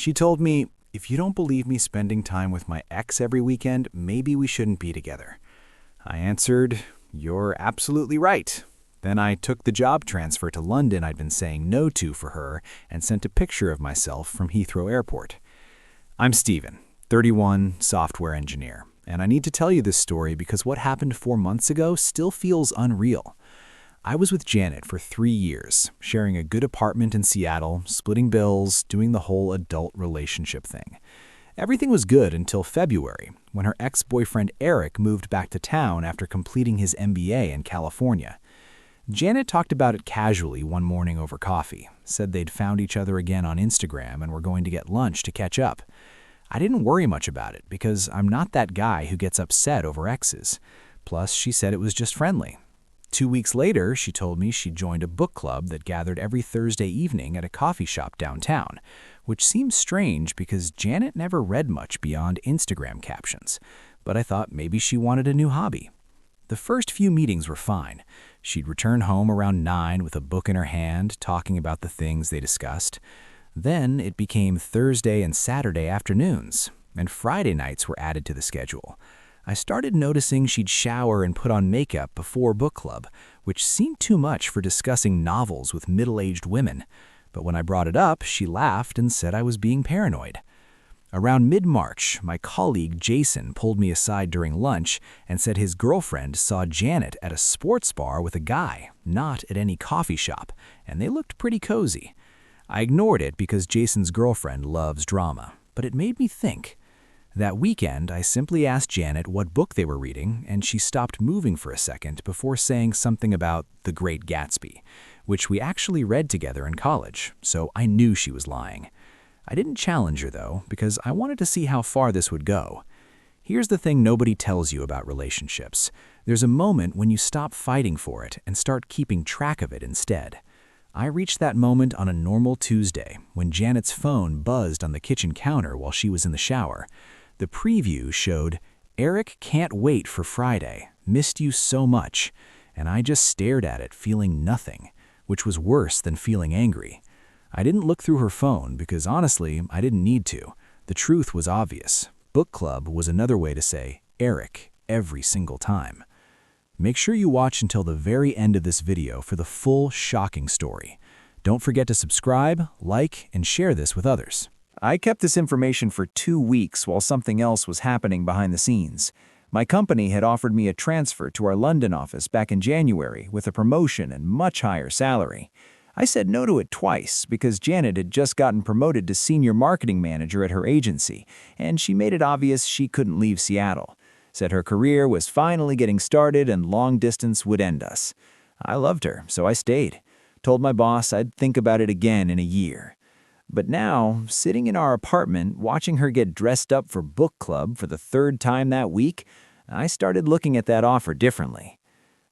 She told me, "If you don't believe me spending time with my ex every weekend, maybe we shouldn't be together." I answered, "You're absolutely right." Then I took the job transfer to London I'd been saying no to for her and sent a picture of myself from Heathrow Airport. I'm Steven, 31, software engineer, and I need to tell you this story because what happened 4 months ago still feels unreal. I was with Janet for 3 years, sharing a good apartment in Seattle, splitting bills, doing the whole adult relationship thing. Everything was good until February, when her ex-boyfriend Eric moved back to town after completing his MBA in California. Janet talked about it casually one morning over coffee, said they'd found each other again on Instagram and were going to get lunch to catch up. I didn't worry much about it because I'm not that guy who gets upset over exes. Plus, she said it was just friendly. 2 weeks later, she told me she joined a book club that gathered every Thursday evening at a coffee shop downtown, which seems strange because Janet never read much beyond Instagram captions, but I thought maybe she wanted a new hobby. The first few meetings were fine. She'd return home around 9 with a book in her hand, talking about the things they discussed. Then it became Thursday and Saturday afternoons, and Friday nights were added to the schedule. I started noticing she'd shower and put on makeup before book club, which seemed too much for discussing novels with middle-aged women. But when I brought it up, she laughed and said I was being paranoid. Around mid-March, my colleague Jason pulled me aside during lunch and said his girlfriend saw Janet at a sports bar with a guy, not at any coffee shop, and they looked pretty cozy. I ignored it because Jason's girlfriend loves drama, but it made me think. That weekend, I simply asked Janet what book they were reading, and she stopped moving for a second before saying something about The Great Gatsby, which we actually read together in college, so I knew she was lying. I didn't challenge her, though, because I wanted to see how far this would go. Here's the thing nobody tells you about relationships. There's a moment when you stop fighting for it and start keeping track of it instead. I reached that moment on a normal Tuesday when Janet's phone buzzed on the kitchen counter while she was in the shower. The preview showed, "Eric can't wait for Friday. Missed you so much." And I just stared at it, feeling nothing, which was worse than feeling angry. I didn't look through her phone because honestly, I didn't need to. The truth was obvious. Book club was another way to say Eric every single time. Make sure you watch until the very end of this video for the full shocking story. Don't forget to subscribe, like, and share this with others. I kept this information for 2 weeks while something else was happening behind the scenes. My company had offered me a transfer to our London office back in January with a promotion and much higher salary. I said no to it twice because Janet had just gotten promoted to senior marketing manager at her agency, and she made it obvious she couldn't leave Seattle. Said her career was finally getting started and long distance would end us. I loved her, so I stayed. Told my boss I'd think about it again in a year. But now, sitting in our apartment, watching her get dressed up for book club for the 3rd time that week, I started looking at that offer differently.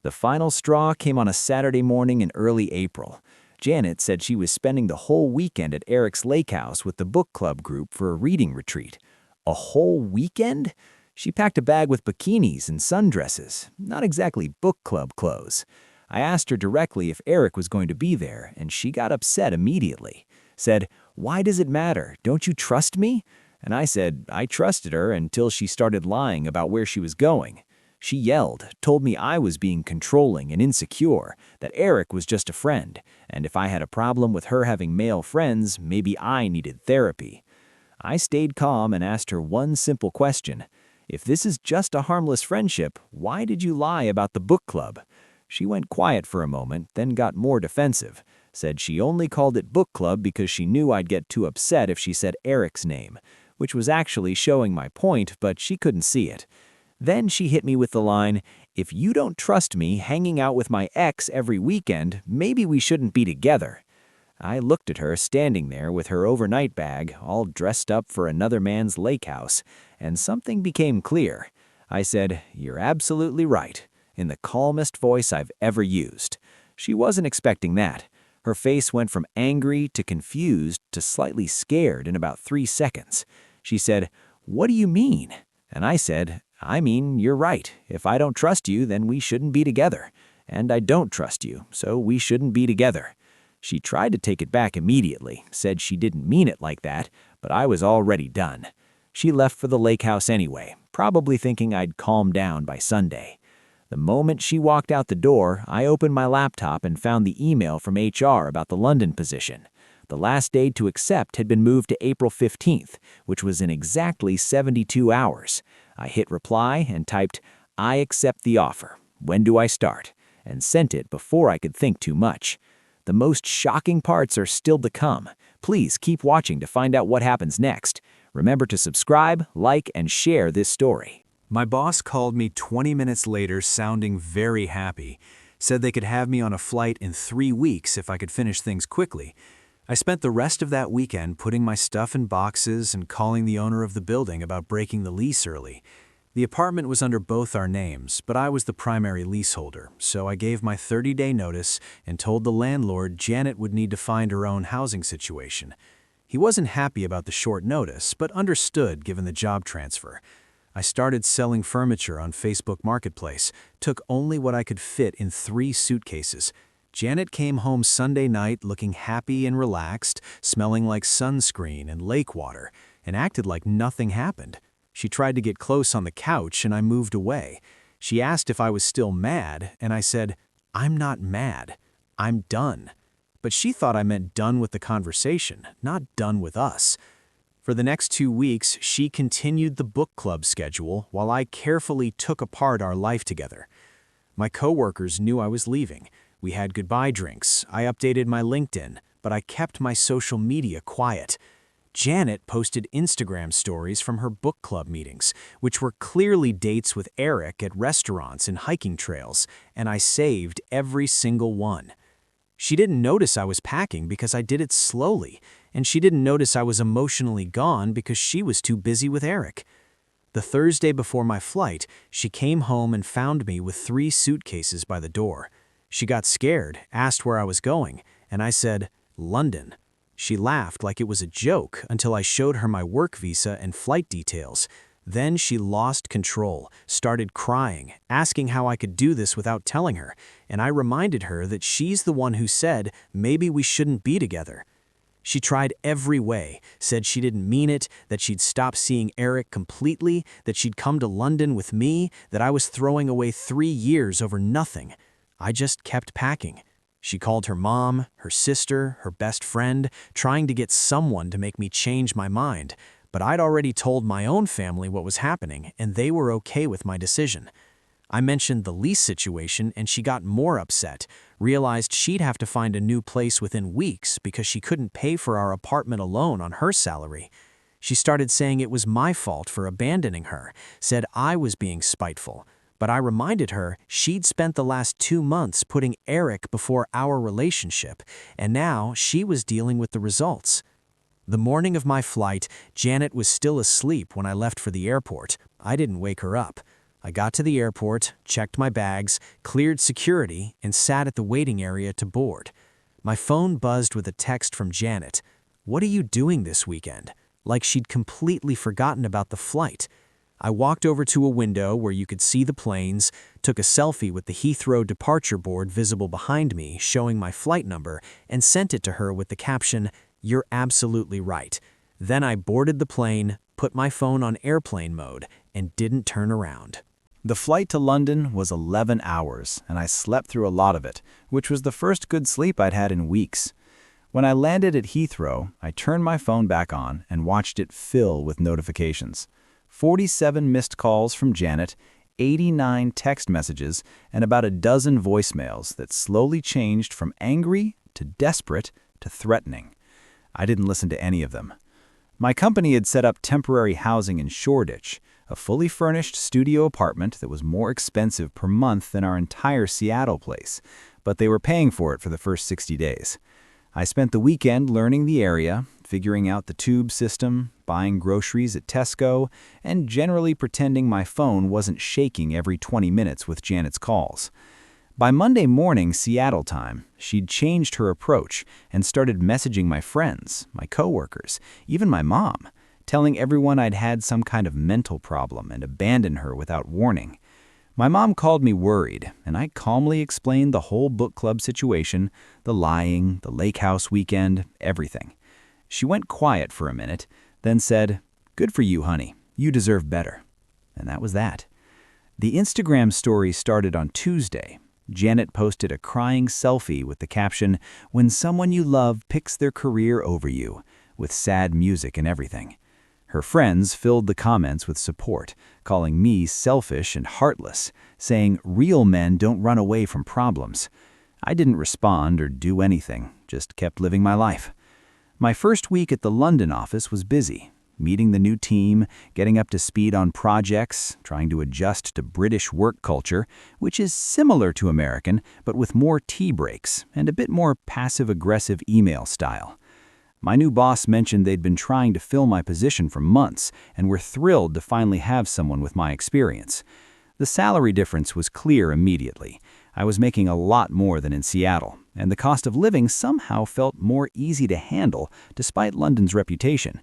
The final straw came on a Saturday morning in early April. Janet said she was spending the whole weekend at Eric's lake house with the book club group for a reading retreat. A whole weekend? She packed a bag with bikinis and sundresses, not exactly book club clothes. I asked her directly if Eric was going to be there, and she got upset immediately. Said, "Why does it matter? Don't you trust me?" And I said I trusted her until she started lying about where she was going. She yelled, told me I was being controlling and insecure, that Eric was just a friend, and if I had a problem with her having male friends, maybe I needed therapy. I stayed calm and asked her one simple question. If this is just a harmless friendship, why did you lie about the book club? She went quiet for a moment, then got more defensive. Said she only called it book club because she knew I'd get too upset if she said Eric's name, which was actually showing my point, but she couldn't see it. Then she hit me with the line, "If you don't trust me hanging out with my ex every weekend, maybe we shouldn't be together." I looked at her standing there with her overnight bag, all dressed up for another man's lake house, and something became clear. I said, "You're absolutely right," in the calmest voice I've ever used. She wasn't expecting that. Her face went from angry to confused to slightly scared in about 3 seconds. She said, "What do you mean?" And I said, "I mean, you're right. If I don't trust you, then we shouldn't be together. And I don't trust you, so we shouldn't be together." She tried to take it back immediately, said she didn't mean it like that, but I was already done. She left for the lake house anyway, probably thinking I'd calm down by Sunday. The moment she walked out the door, I opened my laptop and found the email from HR about the London position. The last date to accept had been moved to April 15th, which was in exactly 72 hours. I hit reply and typed, "I accept the offer. When do I start?" and sent it before I could think too much. The most shocking parts are still to come. Please keep watching to find out what happens next. Remember to subscribe, like, and share this story. My boss called me 20 minutes later sounding very happy. Said they could have me on a flight in 3 weeks if I could finish things quickly. I spent the rest of that weekend putting my stuff in boxes and calling the owner of the building about breaking the lease early. The apartment was under both our names, but I was the primary leaseholder, so I gave my 30-day notice and told the landlord Janet would need to find her own housing situation. He wasn't happy about the short notice, but understood given the job transfer. I started selling furniture on Facebook Marketplace, took only what I could fit in 3 suitcases. Janet came home Sunday night looking happy and relaxed, smelling like sunscreen and lake water, and acted like nothing happened. She tried to get close on the couch and I moved away. She asked if I was still mad, and I said, "I'm not mad. I'm done." But she thought I meant done with the conversation, not done with us. For the next 2 weeks, she continued the book club schedule while I carefully took apart our life together. My coworkers knew I was leaving. We had goodbye drinks. I updated my LinkedIn, but I kept my social media quiet. Janet posted Instagram stories from her book club meetings, which were clearly dates with Eric at restaurants and hiking trails, and I saved every single one. She didn't notice I was packing because I did it slowly, and she didn't notice I was emotionally gone because she was too busy with Eric. The Thursday before my flight, she came home and found me with 3 suitcases by the door. She got scared, asked where I was going, and I said, "London." She laughed like it was a joke until I showed her my work visa and flight details. Then she lost control, started crying, asking how I could do this without telling her, and I reminded her that she's the one who said maybe we shouldn't be together. She tried every way, said she didn't mean it, that she'd stop seeing Eric completely, that she'd come to London with me, that I was throwing away 3 years over nothing. I just kept packing. She called her mom, her sister, her best friend, trying to get someone to make me change my mind. But I'd already told my own family what was happening, and they were okay with my decision. I mentioned the lease situation, and she got more upset, realized she'd have to find a new place within weeks because she couldn't pay for our apartment alone on her salary. She started saying it was my fault for abandoning her, said I was being spiteful. But I reminded her she'd spent the last 2 months putting Eric before our relationship, and now she was dealing with the results. The morning of my flight, Janet was still asleep when I left for the airport. I didn't wake her up. I got to the airport, checked my bags, cleared security, and sat at the waiting area to board. My phone buzzed with a text from Janet. "What are you doing this weekend?" Like she'd completely forgotten about the flight. I walked over to a window where you could see the planes, took a selfie with the Heathrow departure board visible behind me showing my flight number, and sent it to her with the caption, "You're absolutely right." Then I boarded the plane, put my phone on airplane mode, and didn't turn around. The flight to London was 11 hours, and I slept through a lot of it, which was the first good sleep I'd had in weeks. When I landed at Heathrow, I turned my phone back on and watched it fill with notifications. 47 missed calls from Janet, 89 text messages, and about a dozen voicemails that slowly changed from angry to desperate to threatening. I didn't listen to any of them. My company had set up temporary housing in Shoreditch, a fully furnished studio apartment that was more expensive per month than our entire Seattle place, but they were paying for it for the first 60 days. I spent the weekend learning the area, figuring out the tube system, buying groceries at Tesco, and generally pretending my phone wasn't shaking every 20 minutes with Janet's calls. By Monday morning Seattle time, she'd changed her approach and started messaging my friends, my coworkers, even my mom, telling everyone I'd had some kind of mental problem and abandoned her without warning. My mom called me worried, and I calmly explained the whole book club situation, the lying, the lake house weekend, everything. She went quiet for a minute, then said, "Good for you, honey. You deserve better." And that was that. The Instagram story started on Tuesday. Janet posted a crying selfie with the caption, "When someone you love picks their career over you," with sad music and everything. Her friends filled the comments with support, calling me selfish and heartless, saying real men don't run away from problems. I didn't respond or do anything, just kept living my life. My first week at the London office was busy, meeting the new team, getting up to speed on projects, trying to adjust to British work culture, which is similar to American, but with more tea breaks and a bit more passive-aggressive email style. My new boss mentioned they'd been trying to fill my position for months and were thrilled to finally have someone with my experience. The salary difference was clear immediately. I was making a lot more than in Seattle, and the cost of living somehow felt more easy to handle despite London's reputation.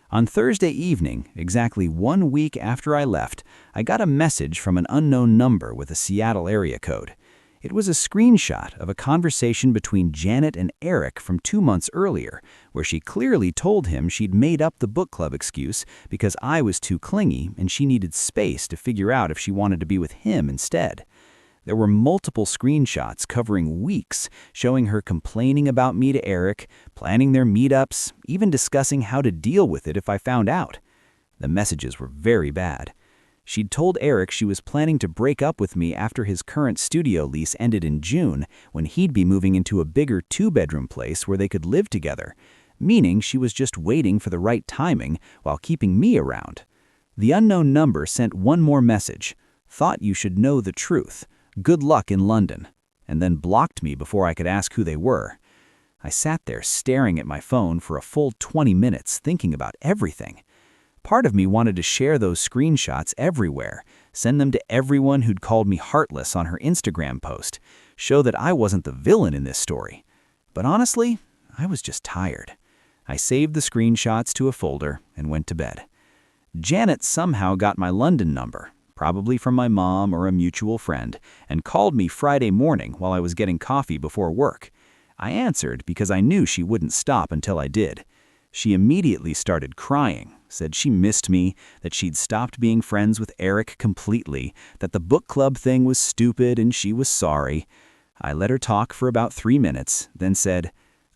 On Thursday evening, exactly 1 week after I left, I got a message from an unknown number with a Seattle area code. It was a screenshot of a conversation between Janet and Eric from 2 months earlier, where she clearly told him she'd made up the book club excuse because I was too clingy and she needed space to figure out if she wanted to be with him instead. There were multiple screenshots covering weeks, showing her complaining about me to Eric, planning their meetups, even discussing how to deal with it if I found out. The messages were very bad. She'd told Eric she was planning to break up with me after his current studio lease ended in June, when he'd be moving into a bigger 2-bedroom place where they could live together, meaning she was just waiting for the right timing while keeping me around. The unknown number sent one more message: "Thought you should know the truth. Good luck in London," and then blocked me before I could ask who they were. I sat there staring at my phone for a full 20 minutes thinking about everything. Part of me wanted to share those screenshots everywhere, send them to everyone who'd called me heartless on her Instagram post, show that I wasn't the villain in this story. But honestly, I was just tired. I saved the screenshots to a folder and went to bed. Janet somehow got my London number, probably from my mom or a mutual friend, and called me Friday morning while I was getting coffee before work. I answered because I knew she wouldn't stop until I did. She immediately started crying, said she missed me, that she'd stopped being friends with Eric completely, that the book club thing was stupid and she was sorry. I let her talk for about 3 minutes, then said,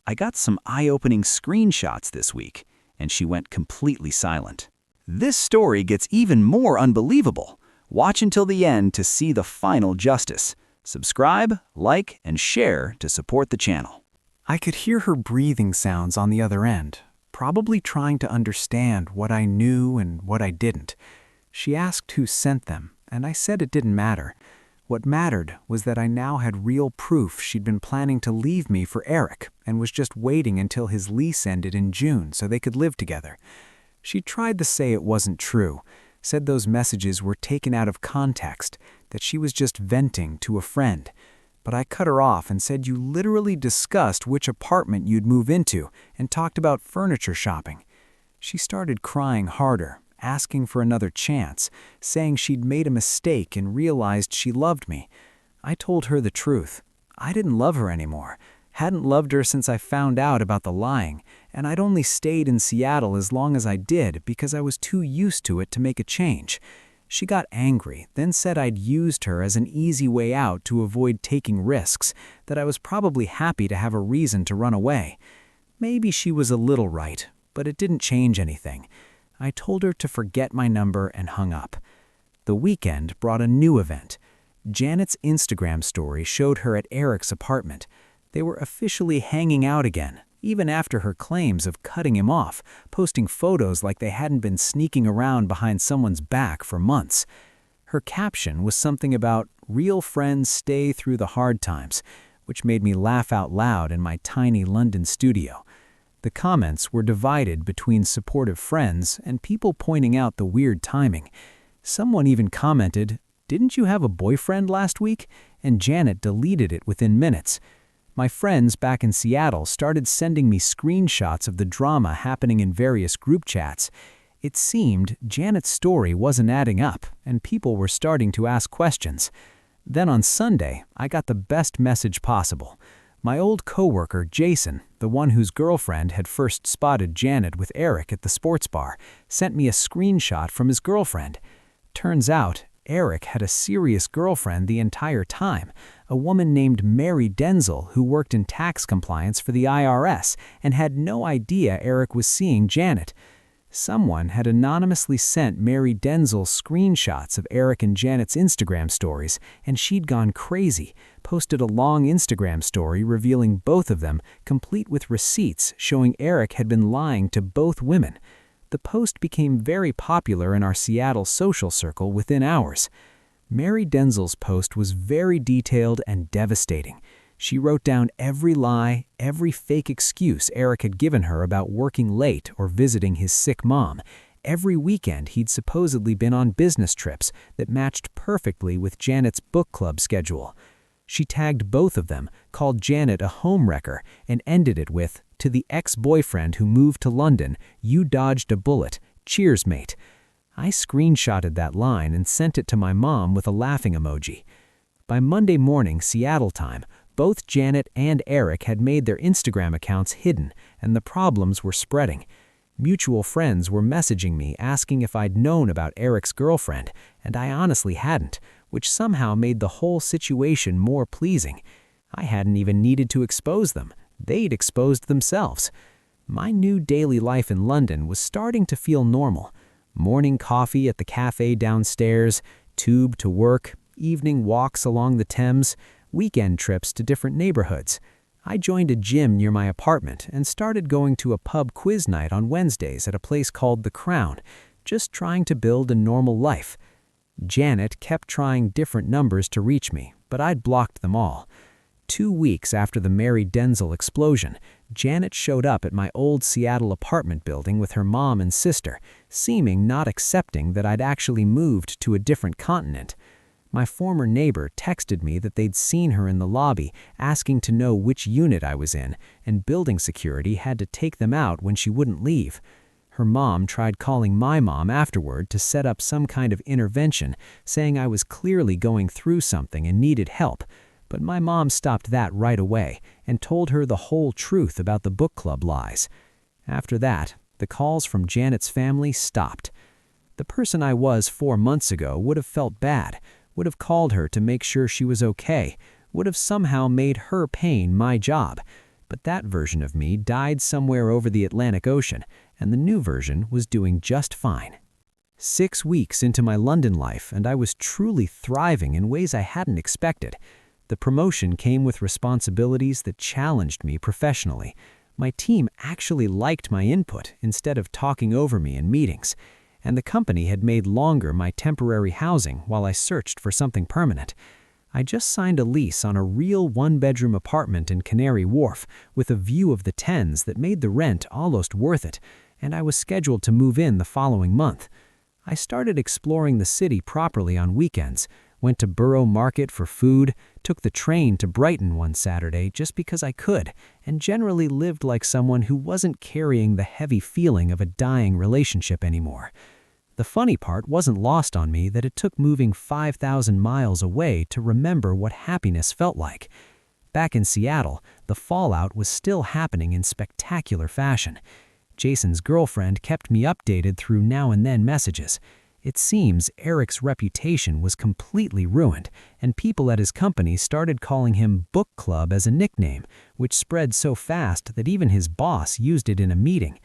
"I got some eye-opening screenshots this week," and she went completely silent. This story gets even more unbelievable. Watch until the end to see the final justice. Subscribe, like, and share to support the channel. I could hear her breathing sounds on the other end, probably trying to understand what I knew and what I didn't. She asked who sent them, and I said it didn't matter. What mattered was that I now had real proof she'd been planning to leave me for Eric and was just waiting until his lease ended in June so they could live together. She tried to say it wasn't true, said those messages were taken out of context, that she was just venting to a friend. But I cut her off and said you literally discussed which apartment you'd move into and talked about furniture shopping. She started crying harder, asking for another chance, saying she'd made a mistake and realized she loved me. I told her the truth. I didn't love her anymore. Hadn't loved her since I found out about the lying, and I'd only stayed in Seattle as long as I did because I was too used to it to make a change. She got angry, then said I'd used her as an easy way out to avoid taking risks, that I was probably happy to have a reason to run away. Maybe she was a little right, but it didn't change anything. I told her to forget my number and hung up. The weekend brought a new event. Janet's Instagram story showed her at Eric's apartment. They were officially hanging out again, even after her claims of cutting him off, posting photos like they hadn't been sneaking around behind someone's back for months. Her caption was something about "real friends stay through the hard times," which made me laugh out loud in my tiny London studio. The comments were divided between supportive friends and people pointing out the weird timing. Someone even commented, "Didn't you have a boyfriend last week?" And Janet deleted it within minutes. My friends back in Seattle started sending me screenshots of the drama happening in various group chats. It seemed Janet's story wasn't adding up, and people were starting to ask questions. Then on Sunday, I got the best message possible. My old coworker, Jason, the one whose girlfriend had first spotted Janet with Eric at the sports bar, sent me a screenshot from his girlfriend. Turns out, Eric had a serious girlfriend the entire time, a woman named Mary Denzel who worked in tax compliance for the IRS and had no idea Eric was seeing Janet. Someone had anonymously sent Mary Denzel screenshots of Eric and Janet's Instagram stories, and she'd gone crazy, posted a long Instagram story revealing both of them, complete with receipts showing Eric had been lying to both women. The post became very popular in our Seattle social circle within hours. Mary Denzel's post was very detailed and devastating. She wrote down every lie, every fake excuse Eric had given her about working late or visiting his sick mom, every weekend he'd supposedly been on business trips that matched perfectly with Janet's book club schedule. She tagged both of them, called Janet a homewrecker, and ended it with, "To the ex-boyfriend who moved to London, you dodged a bullet. Cheers, mate." I screenshotted that line and sent it to my mom with a laughing emoji. By Monday morning, Seattle time, both Janet and Eric had made their Instagram accounts hidden, and the problems were spreading. Mutual friends were messaging me asking if I'd known about Eric's girlfriend, and I honestly hadn't, which somehow made the whole situation more pleasing. I hadn't even needed to expose them. They'd exposed themselves. My new daily life in London was starting to feel normal. Morning coffee at the cafe downstairs, tube to work, evening walks along the Thames, weekend trips to different neighborhoods. I joined a gym near my apartment and started going to a pub quiz night on Wednesdays at a place called The Crown, just trying to build a normal life. Janet kept trying different numbers to reach me, but I'd blocked them all. 2 weeks after the Mary Denzel explosion, Janet showed up at my old Seattle apartment building with her mom and sister, seeming not accepting that I'd actually moved to a different continent. My former neighbor texted me that they'd seen her in the lobby, asking to know which unit I was in, and building security had to take them out when she wouldn't leave. Her mom tried calling my mom afterward to set up some kind of intervention, saying I was clearly going through something and needed help, but my mom stopped that right away and told her the whole truth about the book club lies. After that, the calls from Janet's family stopped. The person I was 4 months ago would have felt bad, would have called her to make sure she was okay, would have somehow made her pain my job. But that version of me died somewhere over the Atlantic Ocean, and the new version was doing just fine. 6 weeks into my London life, and I was truly thriving in ways I hadn't expected. The promotion came with responsibilities that challenged me professionally. My team actually liked my input instead of talking over me in meetings. And the company had made longer my temporary housing while I searched for something permanent. I just signed a lease on a real one-bedroom apartment in Canary Wharf with a view of the Thames that made the rent almost worth it, and I was scheduled to move in the following month. I started exploring the city properly on weekends, went to Borough Market for food, took the train to Brighton one Saturday just because I could, and generally lived like someone who wasn't carrying the heavy feeling of a dying relationship anymore. The funny part wasn't lost on me that it took moving 5,000 miles away to remember what happiness felt like. Back in Seattle, the fallout was still happening in spectacular fashion. Jason's girlfriend kept me updated through now and then messages. It seems Eric's reputation was completely ruined, and people at his company started calling him Book Club as a nickname, which spread so fast that even his boss used it in a meeting.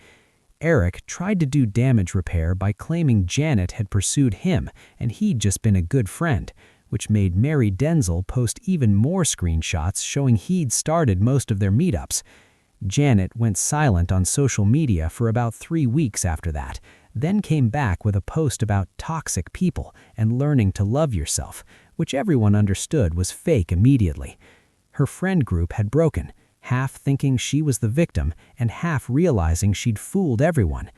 Eric tried to do damage repair by claiming Janet had pursued him and he'd just been a good friend, which made Mary Denzel post even more screenshots showing he'd started most of their meetups. Janet went silent on social media for about 3 weeks after that, then came back with a post about toxic people and learning to love yourself, which everyone understood was fake immediately. Her friend group had broken, half thinking she was the victim and half realizing she'd fooled everyone.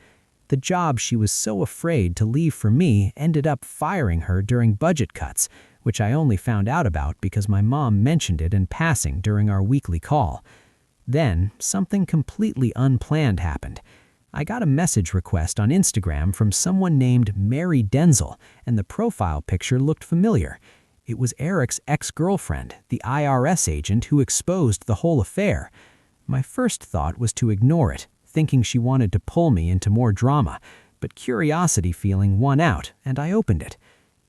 The job she was so afraid to leave for me ended up firing her during budget cuts, which I only found out about because my mom mentioned it in passing during our weekly call. Then, something completely unplanned happened. I got a message request on Instagram from someone named Mary Denzel, and the profile picture looked familiar. It was Eric's ex-girlfriend, the IRS agent who exposed the whole affair. My first thought was to ignore it, thinking she wanted to pull me into more drama, but curiosity feeling won out, and I opened it.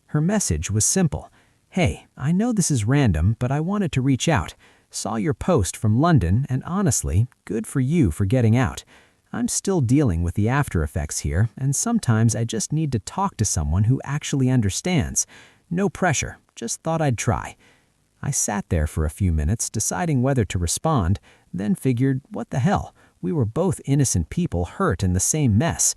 Her message was simple. "Hey, I know this is random, but I wanted to reach out. Saw your post from London, and honestly, good for you for getting out. I'm still dealing with the after effects here, and sometimes I just need to talk to someone who actually understands. No pressure, just thought I'd try." I sat there for a few minutes, deciding whether to respond, then figured, what the hell? We were both innocent people hurt in the same mess.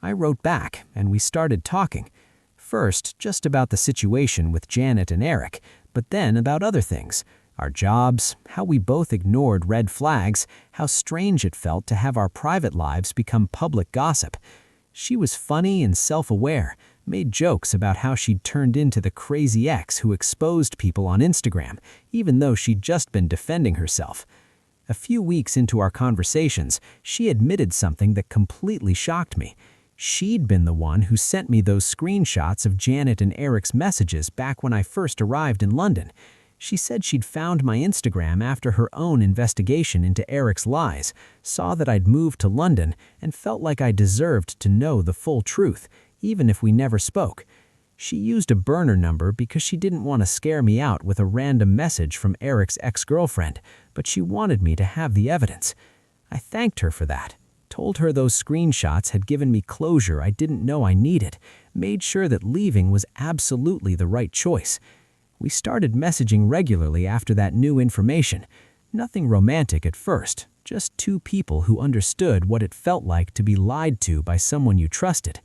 I wrote back, and we started talking. First, just about the situation with Janet and Eric, but then about other things. Our jobs, how we both ignored red flags, how strange it felt to have our private lives become public gossip. She was funny and self-aware, made jokes about how she'd turned into the crazy ex who exposed people on Instagram, even though she'd just been defending herself. A few weeks into our conversations, she admitted something that completely shocked me. She'd been the one who sent me those screenshots of Janet and Eric's messages back when I first arrived in London. She said she'd found my Instagram after her own investigation into Eric's lies, saw that I'd moved to London, and felt like I deserved to know the full truth, even if we never spoke. She used a burner number because she didn't want to scare me out with a random message from Eric's ex-girlfriend, but she wanted me to have the evidence. I thanked her for that. Told her those screenshots had given me closure I didn't know I needed, made sure that leaving was absolutely the right choice. We started messaging regularly after that new information. Nothing romantic at first, just two people who understood what it felt like to be lied to by someone you trusted.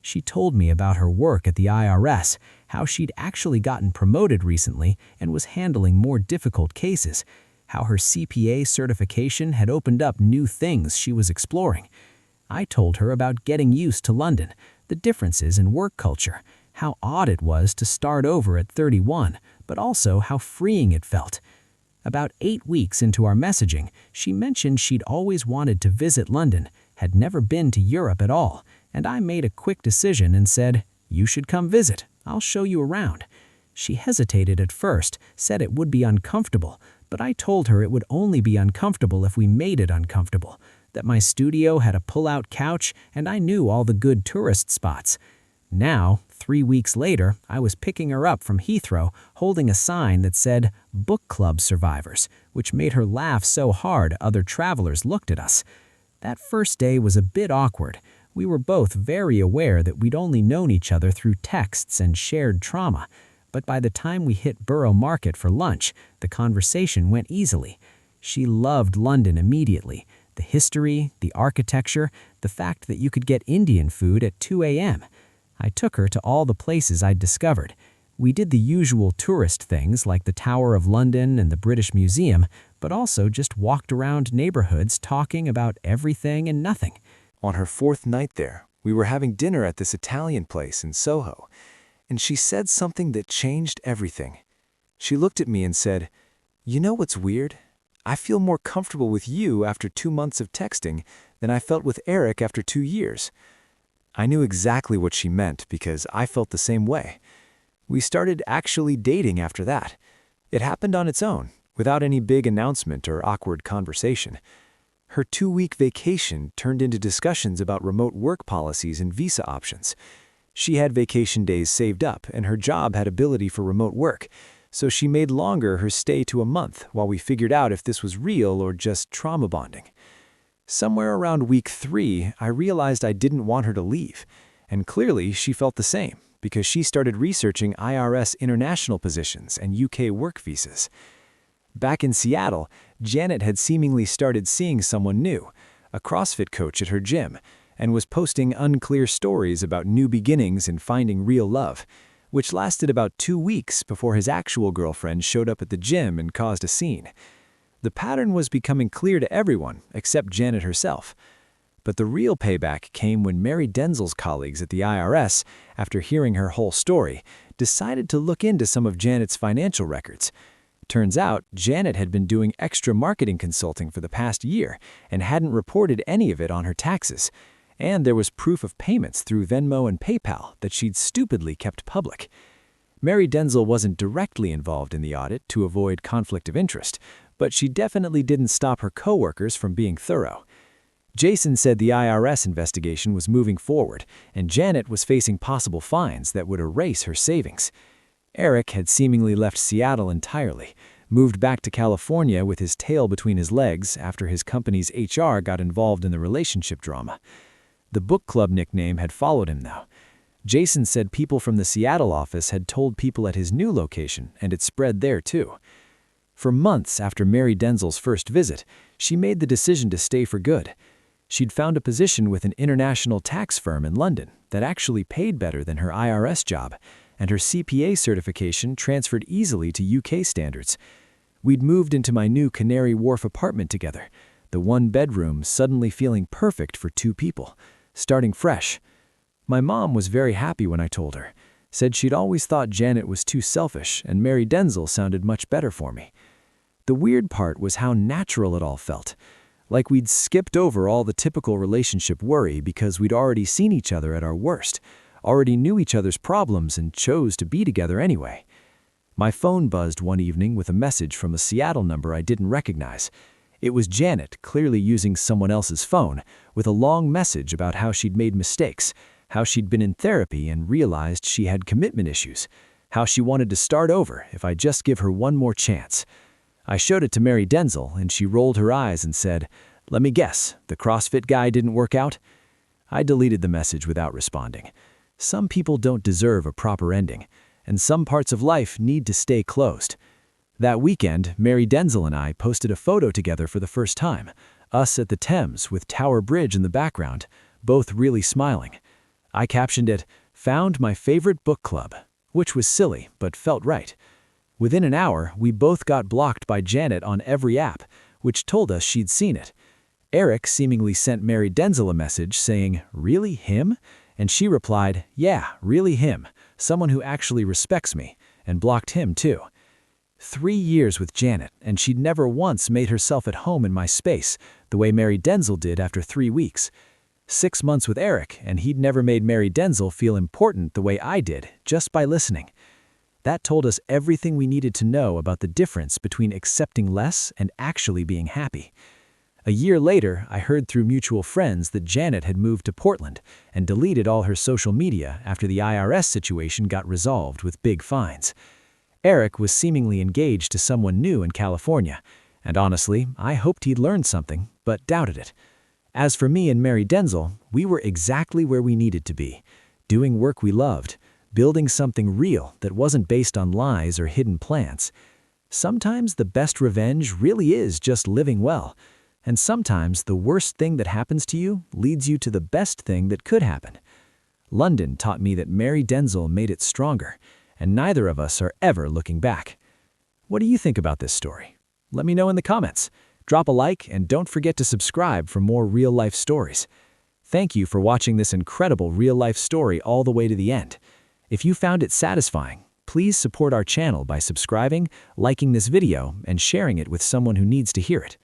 She told me about her work at the IRS, how she'd actually gotten promoted recently and was handling more difficult cases, how her CPA certification had opened up new things she was exploring. I told her about getting used to London, the differences in work culture, how odd it was to start over at 31, but also how freeing it felt. About 8 weeks into our messaging, she mentioned she'd always wanted to visit London, had never been to Europe at all, and I made a quick decision and said, "You should come visit. I'll show you around." She hesitated at first, said it would be uncomfortable, but I told her it would only be uncomfortable if we made it uncomfortable, that my studio had a pull-out couch and I knew all the good tourist spots. Now, 3 weeks later, I was picking her up from Heathrow holding a sign that said, "Book Club Survivors," which made her laugh so hard other travelers looked at us. That first day was a bit awkward. We were both very aware that we'd only known each other through texts and shared trauma. But by the time we hit Borough Market for lunch, the conversation went easily. She loved London immediately. The history, the architecture, the fact that you could get Indian food at 2 a.m. I took her to all the places I'd discovered. We did the usual tourist things like the Tower of London and the British Museum, but also just walked around neighborhoods talking about everything and nothing. On her 4th night there, we were having dinner at this Italian place in Soho, and she said something that changed everything. She looked at me and said, "You know what's weird? I feel more comfortable with you after 2 months of texting than I felt with Eric after 2 years." I knew exactly what she meant because I felt the same way. We started actually dating after that. It happened on its own, without any big announcement or awkward conversation. Her 2-week vacation turned into discussions about remote work policies and visa options. She had vacation days saved up, and her job had ability for remote work, so she made longer her stay to a month while we figured out if this was real or just trauma bonding. Somewhere around week 3, I realized I didn't want her to leave, and clearly she felt the same because she started researching IRS international positions and UK work visas. Back in Seattle, Janet had seemingly started seeing someone new, a CrossFit coach at her gym, and was posting unclear stories about new beginnings and finding real love, which lasted about 2 weeks before his actual girlfriend showed up at the gym and caused a scene. The pattern was becoming clear to everyone except Janet herself. But the real payback came when Mary Denzel's colleagues at the IRS, after hearing her whole story, decided to look into some of Janet's financial records. Turns out, Janet had been doing extra marketing consulting for the past year and hadn't reported any of it on her taxes. And there was proof of payments through Venmo and PayPal that she'd stupidly kept public. Mary Denzel wasn't directly involved in the audit to avoid conflict of interest, but she definitely didn't stop her coworkers from being thorough. Jason said the IRS investigation was moving forward, and Janet was facing possible fines that would erase her savings. Eric had seemingly left Seattle entirely, moved back to California with his tail between his legs after his company's HR got involved in the relationship drama. The book club nickname had followed him, though. Jason said people from the Seattle office had told people at his new location, and it spread there too. For months after Mary Denzel's first visit, she made the decision to stay for good. She'd found a position with an international tax firm in London that actually paid better than her IRS job, and her CPA certification transferred easily to UK standards. We'd moved into my new Canary Wharf apartment together, the one bedroom suddenly feeling perfect for two people, starting fresh. My mom was very happy when I told her, said she'd always thought Janet was too selfish and Mary Denzel sounded much better for me. The weird part was how natural it all felt. Like we'd skipped over all the typical relationship worry because we'd already seen each other at our worst, already knew each other's problems and chose to be together anyway. My phone buzzed one evening with a message from a Seattle number I didn't recognize. It was Janet, clearly using someone else's phone, with a long message about how she'd made mistakes, how she'd been in therapy and realized she had commitment issues, how she wanted to start over if I just give her one more chance. I showed it to Mary Denzel, and she rolled her eyes and said, "Let me guess, the CrossFit guy didn't work out?" I deleted the message without responding. Some people don't deserve a proper ending, and some parts of life need to stay closed. That weekend, Mary Denzel and I posted a photo together for the first time, us at the Thames with Tower Bridge in the background, both really smiling. I captioned it, "Found my favorite book club," which was silly but felt right. Within an hour, we both got blocked by Janet on every app, which told us she'd seen it. Eric seemingly sent Mary Denzel a message saying, "Really him?" And she replied, "Yeah, really him, someone who actually respects me," and blocked him too. 3 years with Janet, and she'd never once made herself at home in my space, the way Mary Denzel did after 3 weeks. 6 months with Eric, and he'd never made Mary Denzel feel important the way I did, just by listening. That told us everything we needed to know about the difference between accepting less and actually being happy. A year later, I heard through mutual friends that Janet had moved to Portland and deleted all her social media after the IRS situation got resolved with big fines. Eric was seemingly engaged to someone new in California, and honestly, I hoped he'd learned something, but doubted it. As for me and Mary Denzel, we were exactly where we needed to be, doing work we loved, building something real that wasn't based on lies or hidden plans. Sometimes the best revenge really is just living well, and sometimes the worst thing that happens to you leads you to the best thing that could happen. London taught me that Mary Denzel made it stronger, and neither of us are ever looking back. What do you think about this story? Let me know in the comments. Drop a like and don't forget to subscribe for more real-life stories. Thank you for watching this incredible real-life story all the way to the end. If you found it satisfying, please support our channel by subscribing, liking this video, and sharing it with someone who needs to hear it.